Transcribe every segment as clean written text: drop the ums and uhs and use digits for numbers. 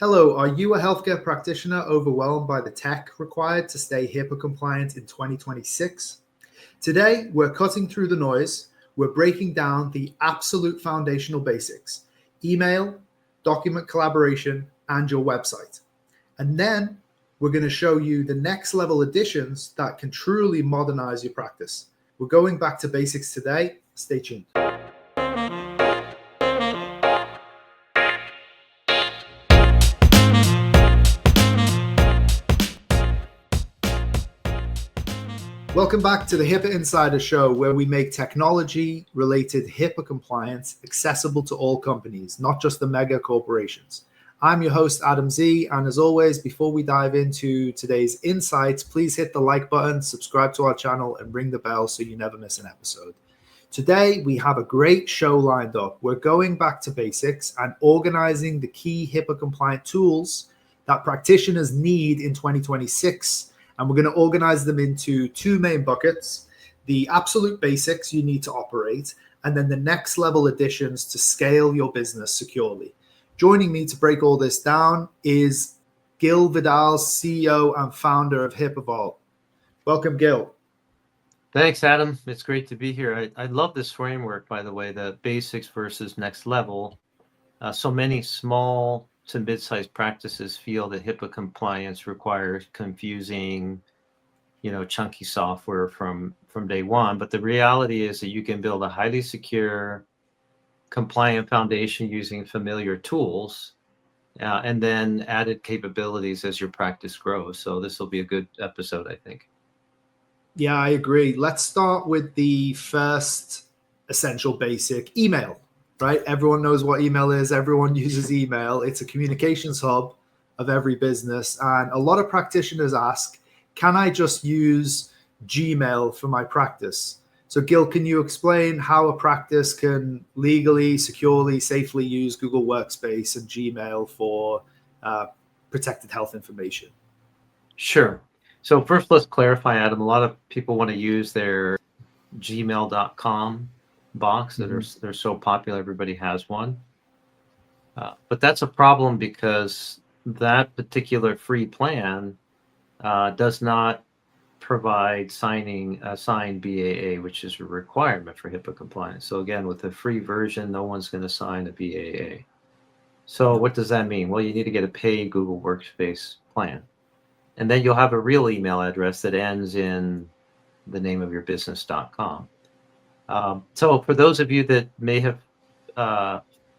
Hello, are you a healthcare practitioner overwhelmed by the tech required to stay HIPAA compliant in 2026? Today, we're cutting through the noise. We're breaking down the absolute foundational basics: email, document collaboration, and your website. And then we're going to show you the next level additions that can truly modernize your practice. We're going back to basics today. Stay tuned. Welcome back to the HIPAA Insider Show, where we make technology-related HIPAA compliance accessible to all companies, not just the mega corporations. I'm your host, Adam Z, and as always, before we dive into today's insights, please hit the like button, subscribe to our channel, and ring the bell so you never miss an episode. Today, we have a great show lined up. We're going back to basics and organizing the key HIPAA-compliant tools that practitioners need in 2026. And we're going to organize them into two main buckets: the absolute basics you need to operate, and then the next level additions to scale your business securely. Joining me to break all this down is Gil Vidals, CEO and founder of HIPAA Vault. Welcome, Gil. Thanks, Adam. It's great to be here. I love this framework, by the way, the basics versus next level. So many small to mid-sized practices feel that HIPAA compliance requires confusing, chunky software from day one. But the reality is that you can build a highly secure, compliant foundation using familiar tools, and then added capabilities as your practice grows. So this will be a good episode, I think. Yeah, I agree. Let's start with the first essential basic: email. Right? Everyone knows what email is. Everyone uses email. It's a communications hub of every business. And a lot of practitioners ask, can I just use Gmail for my practice? So Gil, can you explain how a practice can legally, securely, safely use Google Workspace and Gmail for protected health information? Sure. So first, let's clarify, Adam. A lot of people want to use their gmail.com box that they're so popular, everybody has one, but that's a problem because that particular free plan does not provide signing a signed BAA, which is a requirement for HIPAA compliance. So again, with the free version, no one's going to sign a BAA. So what does that mean? Well, you need to get a paid Google Workspace plan, and then you'll have a real email address that ends in the name of your business.com. So for those of you that may have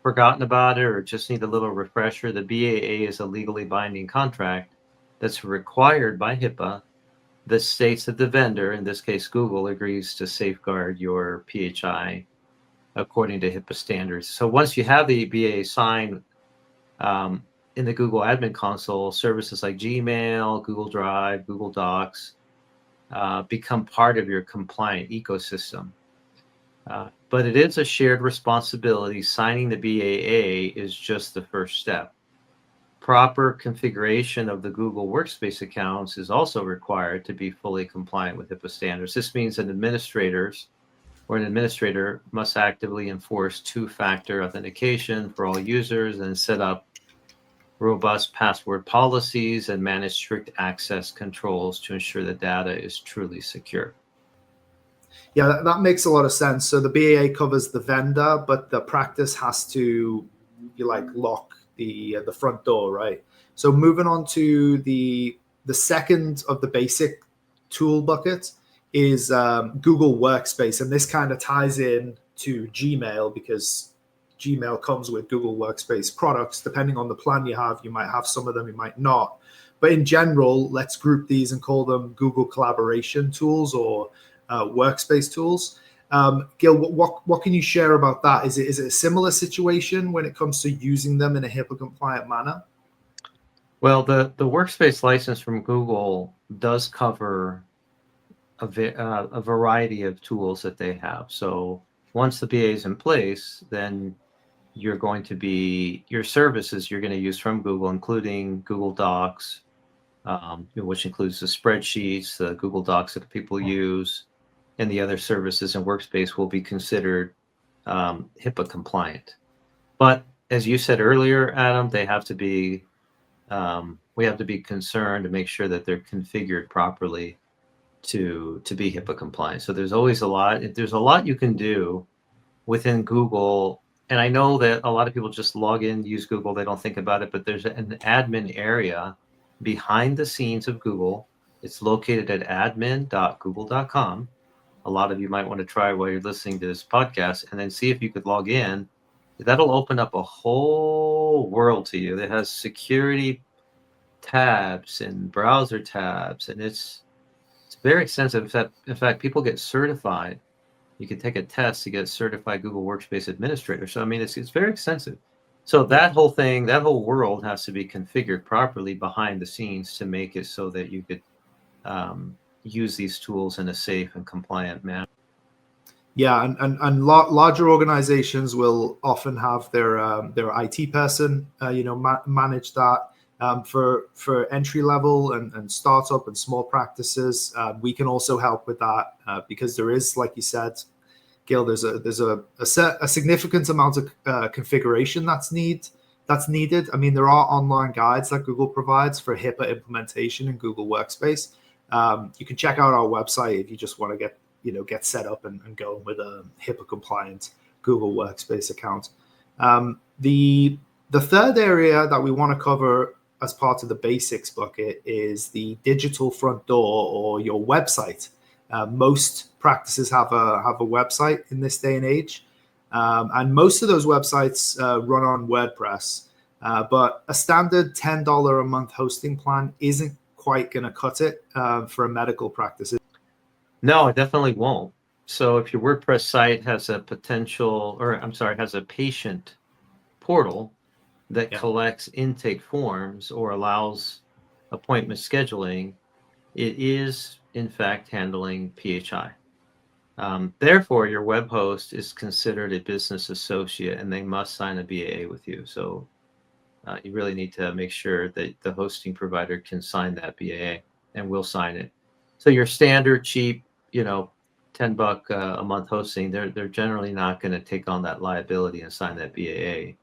forgotten about it or just need a little refresher, the BAA is a legally binding contract that's required by HIPAA that states that the vendor, in this case Google, agrees to safeguard your PHI according to HIPAA standards. So once you have the BAA signed, in the Google Admin Console, services like Gmail, Google Drive, Google Docs become part of your compliant ecosystem. But it is a shared responsibility. Signing the BAA is just the first step. Proper configuration of the Google Workspace accounts is also required to be fully compliant with HIPAA standards. This means that administrators or an administrator must actively enforce two-factor authentication for all users and set up robust password policies and manage strict access controls to ensure the data is truly secure. Yeah, that makes a lot of sense. So the BAA covers the vendor, but the practice has to lock the front door, right? So moving on to the second of the basic tool bucket is Google Workspace, and this kind of ties in to Gmail because Gmail comes with Google Workspace products. Depending on the plan you have, you might have some of them, you might not. But in general, let's group these and call them Google collaboration tools or workspace tools. Gil, what can you share about that? Is it a similar situation when it comes to using them in a HIPAA compliant manner? Well, the workspace license from Google does cover a variety of tools that they have. So once the BA is in place, then you're going to be your services you're going to use from Google, including Google Docs, which includes the spreadsheets, the Google Docs that people use, and the other services in Workspace will be considered HIPAA compliant. But as you said earlier, Adam, they have to be we have to be concerned to make sure that they're configured properly to be HIPAA compliant. So there's always a lot. There's a lot you can do within Google. And I know that a lot of people just log in, use Google, they don't think about it, but there's an admin area behind the scenes of Google. It's located at admin.google.com. A lot of you might want to try while you're listening to this podcast and then see if you could log in. That'll open up a whole world to you that has security tabs and browser tabs, and it's very extensive. In fact, people get certified. You can take a test to get certified Google Workspace Administrator. So I mean, it's very extensive. So that whole thing, that whole world has to be configured properly behind the scenes to make it so that you could use these tools in a safe and compliant manner. Yeah, and larger organizations will often have their IT person, manage that. For entry level and startup and small practices, we can also help with that because there is, like you said, Gil, there's a significant amount of configuration that's needed. I mean, there are online guides that Google provides for HIPAA implementation in Google Workspace. You can check out our website if you just want to get set up and go with a HIPAA compliant Google Workspace account. The third area that we want to cover as part of the basics bucket is the digital front door, or your website. Most practices have a website in this day and age, and most of those websites run on WordPress. But a standard $10 a month hosting plan isn't quite going to cut it for a medical practice. No, it definitely won't. So if your WordPress site has a has a patient portal that collects intake forms or allows appointment scheduling, it is in fact handling PHI. Therefore, your web host is considered a business associate and they must sign a BAA with you. So you really need to make sure that the hosting provider can sign that BAA and will sign it. So your standard cheap, $10 a month hosting, they're generally not going to take on that liability and sign that BAA.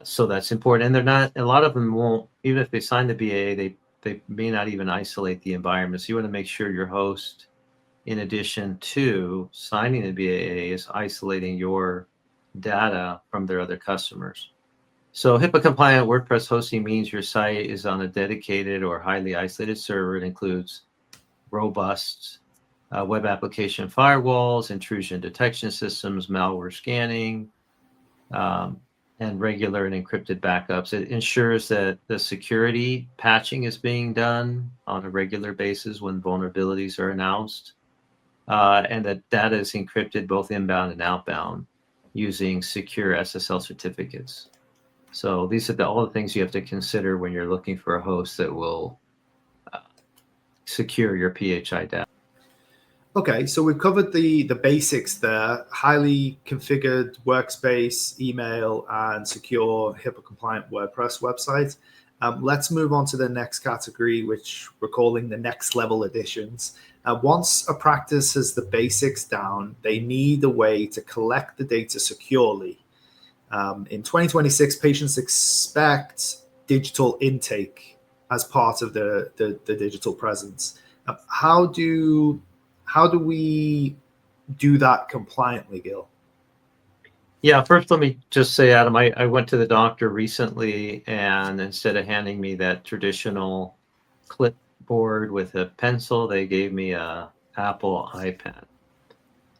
So that's important. And a lot of them won't, even if they sign the BAA, they may not even isolate the environment. So you want to make sure your host, in addition to signing the BAA, is isolating your data from their other customers. So HIPAA compliant WordPress hosting means your site is on a dedicated or highly isolated server. It includes robust web application firewalls, intrusion detection systems, malware scanning, and regular and encrypted backups. It ensures that the security patching is being done on a regular basis when vulnerabilities are announced, and that data is encrypted both inbound and outbound using secure SSL certificates. So these are all the things you have to consider when you're looking for a host that will secure your PHI data. Okay, so we've covered the basics there: highly configured workspace, email, and secure HIPAA-compliant WordPress website. Let's move on to the next category, which we're calling the next level editions. Once a practice has the basics down, they need a way to collect the data securely. In 2026, patients expect digital intake as part of the digital presence. How do we do that compliantly, Gil? Yeah, first let me just say, Adam, I went to the doctor recently, and instead of handing me that traditional clipboard with a pencil, they gave me a Apple iPad.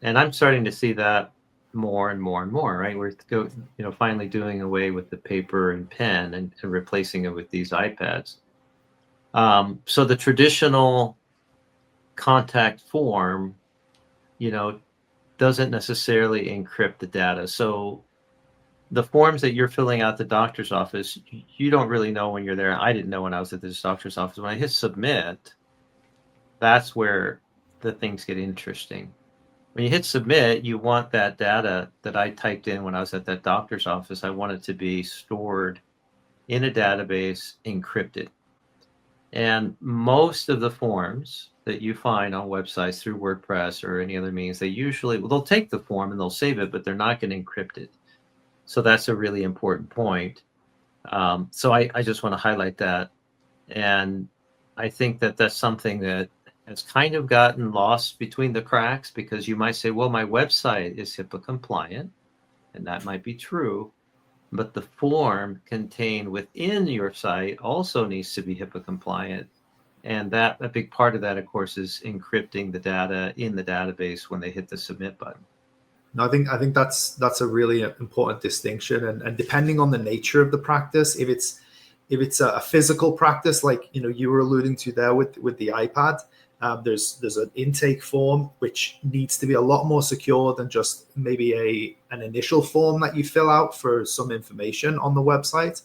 And I'm starting to see that more and more and more, right? We're finally doing away with the paper and pen and replacing it with these iPads. So the traditional contact form, doesn't necessarily encrypt the data. So the forms that you're filling out at the doctor's office, you don't really know when you're there. I didn't know when I was at this doctor's office. When I hit submit, that's where the things get interesting. When you hit submit, you want that data that I typed in when I was at that doctor's office, I want it to be stored in a database, encrypted. And most of the forms that you find on websites through WordPress or any other means, they'll take the form and they'll save it, but they're not going to encrypt it. So that's a really important point. So I just want to highlight that. And I think that that's something that has kind of gotten lost between the cracks, because you might say, well, my website is HIPAA compliant, and that might be true, but the form contained within your site also needs to be HIPAA compliant. And that a big part of that, of course, is encrypting the data in the database when they hit the submit button. No, I think that's a really important distinction, and depending on the nature of the practice, if it's a physical practice, like you were alluding to there with the iPad, there's an intake form which needs to be a lot more secure than just maybe an initial form that you fill out for some information on the website.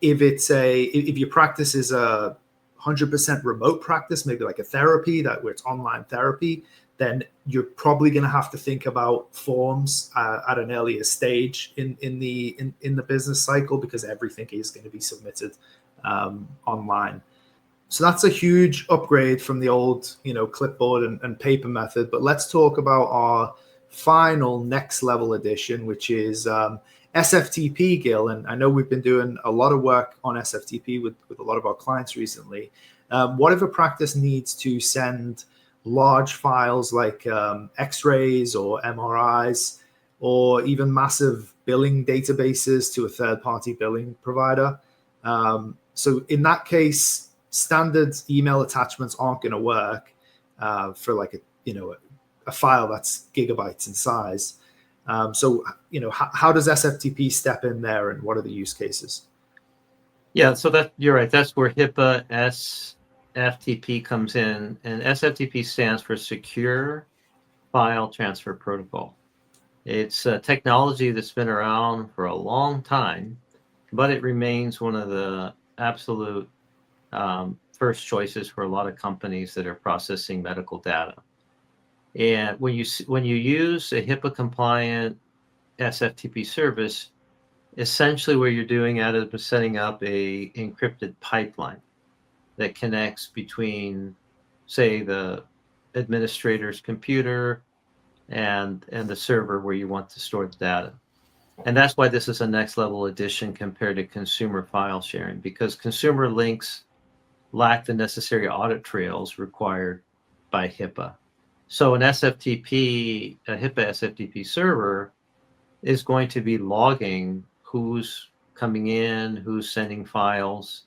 If your practice is a 100% remote practice, maybe like a therapy where it's online therapy, then you're probably going to have to think about forms at an earlier stage in the business cycle, because everything is going to be submitted online. So that's a huge upgrade from the old, clipboard and paper method. But let's talk about our final next level edition, which is SFTP, Gil. And I know we've been doing a lot of work on SFTP with a lot of our clients recently. What if a practice needs to send large files like X-rays or MRIs, or even massive billing databases to a third-party billing provider? So in that case, standard email attachments aren't going to work for like a file that's gigabytes in size. So how does SFTP step in there, and what are the use cases? Yeah, so that you're right. That's where HIPAA SFTP comes in, and SFTP stands for Secure File Transfer Protocol. It's a technology that's been around for a long time, but it remains one of the absolute first choices for a lot of companies that are processing medical data. And when you use a HIPAA compliant SFTP service, essentially what you're doing is setting up a encrypted pipeline that connects between, say, the administrator's computer and the server where you want to store the data. And that's why this is a next level addition compared to consumer file sharing, because consumer links lack the necessary audit trails required by HIPAA. So an SFTP, a HIPAA SFTP server, is going to be logging who's coming in, who's sending files,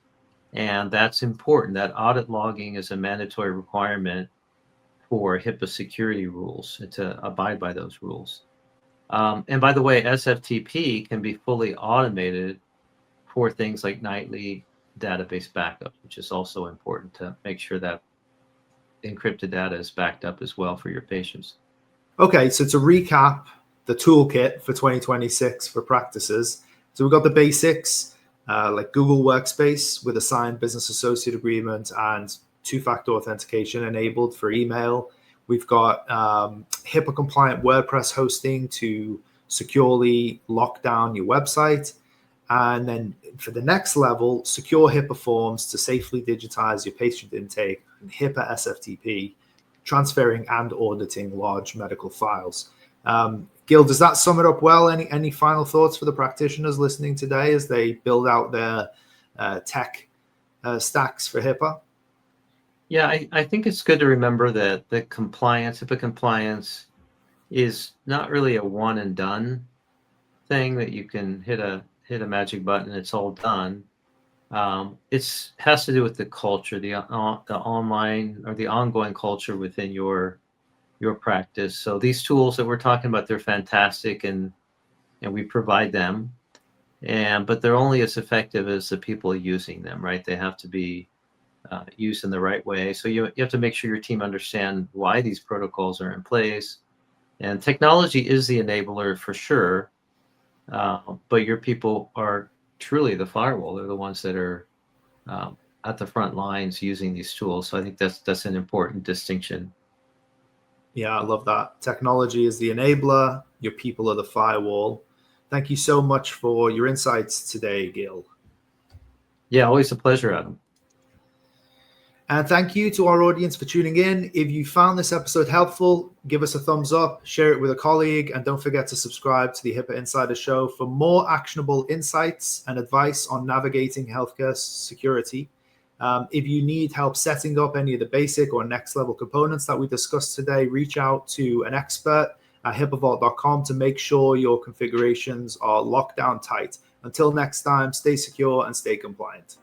and that's important. That audit logging is a mandatory requirement for HIPAA security rules, to abide by those rules. And by the way, SFTP can be fully automated for things like nightly database backup, which is also important to make sure that encrypted data is backed up as well for your patients. Okay, so to recap the toolkit for 2026 for practices, so we've got the basics, like Google Workspace with a signed business associate agreement and two-factor authentication enabled for email. We've got HIPAA compliant WordPress hosting to securely lock down your website. And then for the next level, secure HIPAA forms to safely digitize your patient intake, and HIPAA SFTP, transferring and auditing large medical files. Gil, does that sum it up well? Any final thoughts for the practitioners listening today as they build out their tech stacks for HIPAA? Yeah, I think it's good to remember that the HIPAA compliance is not really a one and done thing that you can hit a magic button and it's all done. It has to do with the culture, the online or the ongoing culture within your practice. So these tools that we're talking about, they're fantastic, and we provide them, but they're only as effective as the people using them, right? They have to be used in the right way. So you have to make sure your team understand why these protocols are in place. And technology is the enabler for sure, but your people are truly the firewall. They're the ones that are at the front lines using these tools. So I think that's an important distinction. Yeah, I love that. Technology is the enabler. Your people are the firewall. Thank you so much for your insights today, Gil. Yeah, always a pleasure, Adam. And thank you to our audience for tuning in. If you found this episode helpful, give us a thumbs up, share it with a colleague, and don't forget to subscribe to the HIPAA Insider Show for more actionable insights and advice on navigating healthcare security. If you need help setting up any of the basic or next level components that we discussed today, reach out to an expert at HIPAAvault.com to make sure your configurations are locked down tight. Until next time, stay secure and stay compliant.